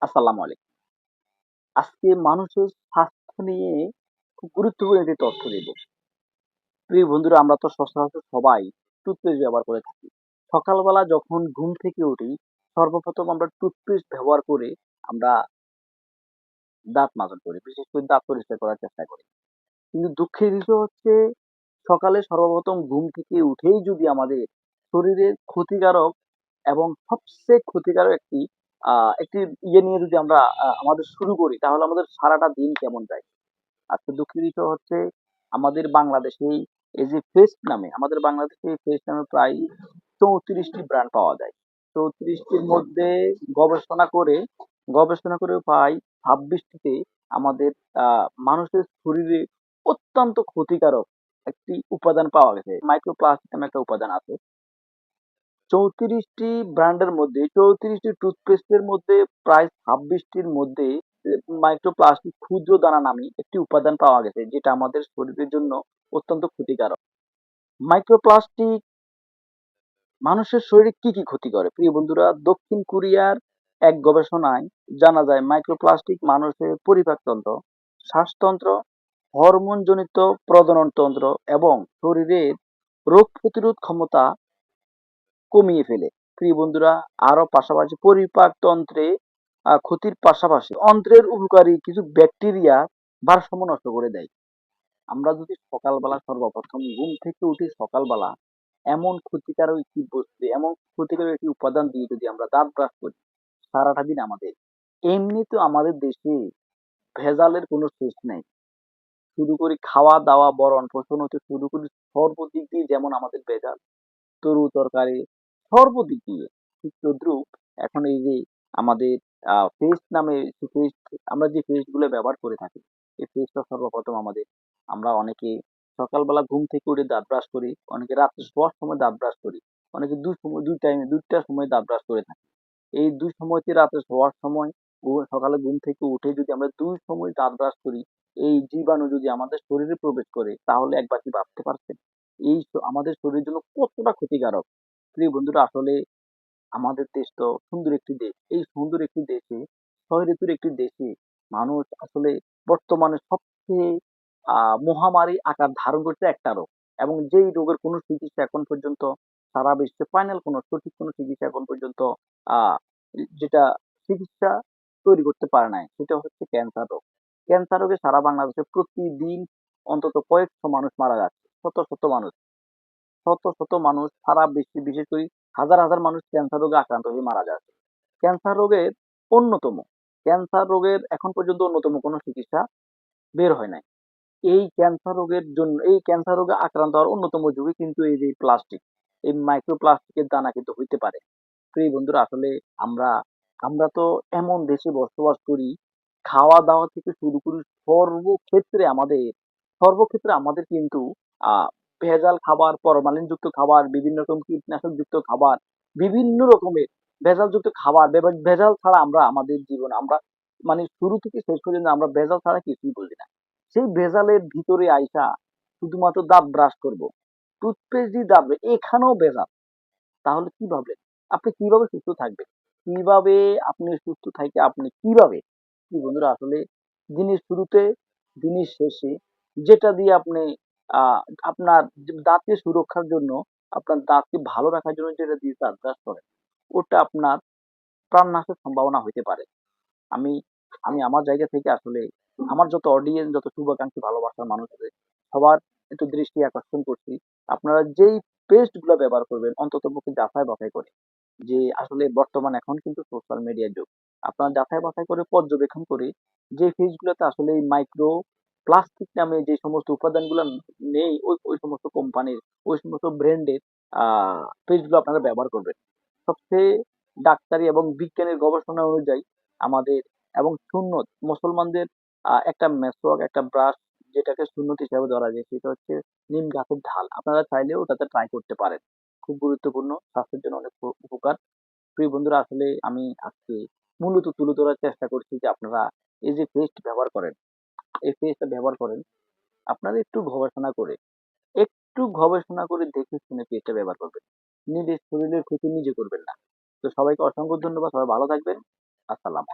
আসসালামু আলাইকুম। আজকে মানুষের স্বাস্থ্য নিয়ে খুব গুরুত্বপূর্ণ একটি তথ্য দেব। প্রিয় বন্ধুরা, আমরা তো সচরাচর সবাই টুথপেস্ট ব্যবহার করে থাকি। সকালবেলা যখন ঘুম থেকে উঠি, সর্বপ্রথম আমরা টুথপেস্ট ব্যবহার করে আমরা দাঁত মাজন করি। বিশেষ করে দাঁত পরিষ্কার করার চেষ্টা করি। কিন্তু দুঃখের বিষয় হচ্ছে সকালে সর্বপ্রথম ঘুম থেকে উঠেই যদি আমাদের শরীরের ক্ষতিকারক এবং সবচেয়ে ক্ষতিকারক একটি নিয়ে যদি আমরা আমাদের শুরু করি, তাহলে আমাদের সারাটা দিন কেমন যায়। আজকে দুঃখের বিষয় হচ্ছে আমাদের বাংলাদেশেই এই যে আমাদের বাংলাদেশে ফেস্ট নামে প্রায় ৩৪টি ব্র্যান্ড পাওয়া যায়। ৩৪টির মধ্যে গবেষণা করে প্রায় ২৬টিতে আমাদের মানুষের শরীরে অত্যন্ত ক্ষতিকারক একটি উপাদান পাওয়া গেছে। মাইক্রোপ্লাস্টিক নামে একটা উপাদান আছে। ৩৪টি ব্র্যান্ডের মধ্যে ৩৪টি টুথপেস্টের মধ্যে প্রায় ২৬টির মধ্যে মাইক্রোপ্লাস্টিক ক্ষুদ্র দানা নামে একটি উপাদান পাওয়া গেছে, যেটা আমাদের শরীরের জন্য অত্যন্ত ক্ষতিকারক। মাইক্রোপ্লাস্টিক মানুষের শরীরে কি কি ক্ষতি করে? প্রিয় বন্ধুরা, দক্ষিণ কোরিয়ার এক গবেষণায় জানা যায় মাইক্রোপ্লাস্টিক মানুষের পরিপাকতন্ত্র, শ্বাসতন্ত্র, হরমোনজনিত প্রজননতন্ত্র এবং শরীরের রোগ প্রতিরোধ ক্ষমতা কমিয়ে ফেলে। প্রিয় বন্ধুরা, আরো পাশাপাশি পরিপাকতন্ত্রে ক্ষতির পাশাপাশি অন্ত্রের উপকারী কিছু ব্যাকটেরিয়া ভারসাম্য নষ্ট করে দেয়। আমরা যদি সকালবেলা সর্বপ্রথম ঘুম থেকে উঠি সকালবেলা, এমন ক্ষতিকারক একটি উপাদান দিয়ে যদি আমরা দাঁত ব্রাশ করি, সারাটা দিন আমাদের এমনি তো আমাদের দেশে ভেজালের কোনো শেষ নেই। শুরু করি খাওয়া দাওয়া বরণ পোষণ হতে শুরু করি, সর্বদিক দিয়ে যেমন আমাদের ভেজাল, তরু তরকারি সর্বদিক দিয়ে। ঠিক তদ্রুপ এখন এই যে আমাদের পেস্ট নামে যে পেস্ট, আমরা যে পেস্ট গুলো ব্যবহার করে থাকি, এই পেস্টটা সর্বপ্রথম আমরা অনেকে সকালবেলা ঘুম থেকে উঠে দাঁত ব্রাশ করি, অনেকে রাত্রে শোয়ার সময় দাঁত ব্রাশ করি, অনেকে দুইটার সময় দাঁত ব্রাশ করে থাকি। এই দুই সময়তে রাত্রে শোয়ার সময় ও সকালে ঘুম থেকে উঠে যদি আমরা দুই সময় দাঁত ব্রাশ করি, এই জীবাণু যদি আমাদের শরীরে প্রবেশ করে, তাহলে একবার কি ভাবতে পারছেন আমাদের শরীরের জন্য কতটা ক্ষতিকারক। প্রিয় বন্ধুরা, আসলে আমাদের দেশ তো সুন্দর একটি দেশ। এই সুন্দর একটি দেশে, ৬ ঋতুর একটি দেশে মানুষ আসলে বর্তমানে সবচেয়ে মহামারী আকার ধারণ করছে একটা রোগ, এবং যেই রোগের কোনো চিকিৎসা এখন পর্যন্ত সারা বিশ্বে সঠিক কোনো চিকিৎসা এখন পর্যন্ত আহ যেটা চিকিৎসা তৈরি করতে পারে নাই, সেটা হচ্ছে ক্যান্সার রোগ। ক্যান্সার রোগে সারা বাংলাদেশে প্রতিদিন অন্তত কয়েকশো মানুষ মারা যাচ্ছে। শত শত মানুষ সারা বিশ্বে, বিশেষ করে হাজার হাজার মানুষ ক্যান্সার রোগে আক্রান্ত হয়ে মারা যাচ্ছে। ক্যান্সার রোগের অন্যতম ক্যান্সার রোগের এখন পর্যন্ত অন্যতম কোনো চিকিৎসা বের হয় নাই। এই ক্যান্সার রোগে আক্রান্ত হওয়ার অন্যতম ঝুঁকি কিন্তু এই যে প্লাস্টিক, এই মাইক্রো প্লাস্টিকের দানা কিন্তু হইতে পারে। তো এই বন্ধুরা, আসলে আমরা আমরা তো এমন দেশে বসবাস করি, খাওয়া দাওয়া থেকে শুরু করে সর্বক্ষেত্রে আমাদের কিন্তু আহ ভেজাল খাবার, ফরমালিনযুক্ত খাবার, বিভিন্ন রকম কীটনাশক যুক্ত খাবার, বিভিন্ন রকমের ভেজালযুক্ত খাবার, ভেজাল ছাড়া আমাদের জীবন আমরা মানে শুরু থেকে শেষ পর্যন্ত আমরা ভেজাল ছাড়া কিছুই বুঝি না। সেই ভেজালের ভিতরে আইসা শুধুমাত্র দাঁত ব্রাশ করব, টুথপেস্ট দিয়ে দাঁত এখানেও ভেজাল। তাহলে কি ভাবলেন? আপনি কিভাবে সুস্থ থাকবেন? কিভাবে আপনি সুস্থ থাইকে আপনি কিভাবে? কি বন্ধুরা, আসলে দিনের শুরুতে, দিনের শেষে যেটা দিয়ে আপনি আহ আপনার দাঁতের সুরক্ষার জন্য, আপনার দাঁতকে ভালো রাখার জন্য যেটা দিয়ে দাঁত ব্রাশ করেন, ওটা আপনার প্রাণনাশের সম্ভাবনা হইতে পারে। আমি আমি আমার জায়গা থেকে আসলে আমার যত অডিয়েন্স, যত শুভাকাঙ্ক্ষী ভালোবাসার মানুষ আছে, সবার একটু দৃষ্টি আকর্ষণ করছি, আপনারা যেই পেস্ট গুলো ব্যবহার করবেন অন্তত পক্ষে যাচাই বাছাই করে, যে আসলে বর্তমান এখন কিন্তু সোশ্যাল মিডিয়ার যুগ। আপনারা যাচাই বাছাই করে পর্যবেক্ষণ করে যে পেস্ট গুলোতে আসলে এই মাইক্রো প্লাস্টিক নামে যে সমস্ত উপাদানগুলো নেই, ওই ওই সমস্ত কোম্পানির, ওই সমস্ত ব্র্যান্ডের পেস্ট গুলো আপনারা ব্যবহার করবেন। সবচেয়ে ডাক্তারি এবং বিজ্ঞানের গবেষণা অনুযায়ী আমাদের এবং সুন্নত মুসলমানদের একটা মেসওয়াক, একটা ব্রাশ, যেটাকে সুন্নত হিসাবে ধরা যায়, সেটা হচ্ছে নিম গাছের ঢাল। আপনারা চাইলে ওটাতে ট্রাই করতে পারেন। খুব গুরুত্বপূর্ণ, স্বাস্থ্যের জন্য অনেক উপকার। প্রিয় বন্ধুরা, আসলে আমি আজকে মূলত তুলে ধরার চেষ্টা করছি যে আপনারা এই যে পেস্ট ব্যবহার করেন, এই পেস্টটা ব্যবহার করেন, আপনারা একটু গবেষণা করে দেখে শুনে পেস্টটা ব্যবহার করবেন। নিজের শরীরের ক্ষতি নিজে করবেন না। তো সবাইকে অসংখ্য ধন্যবাদ। সবাই ভালো থাকবেন। আসসালাম।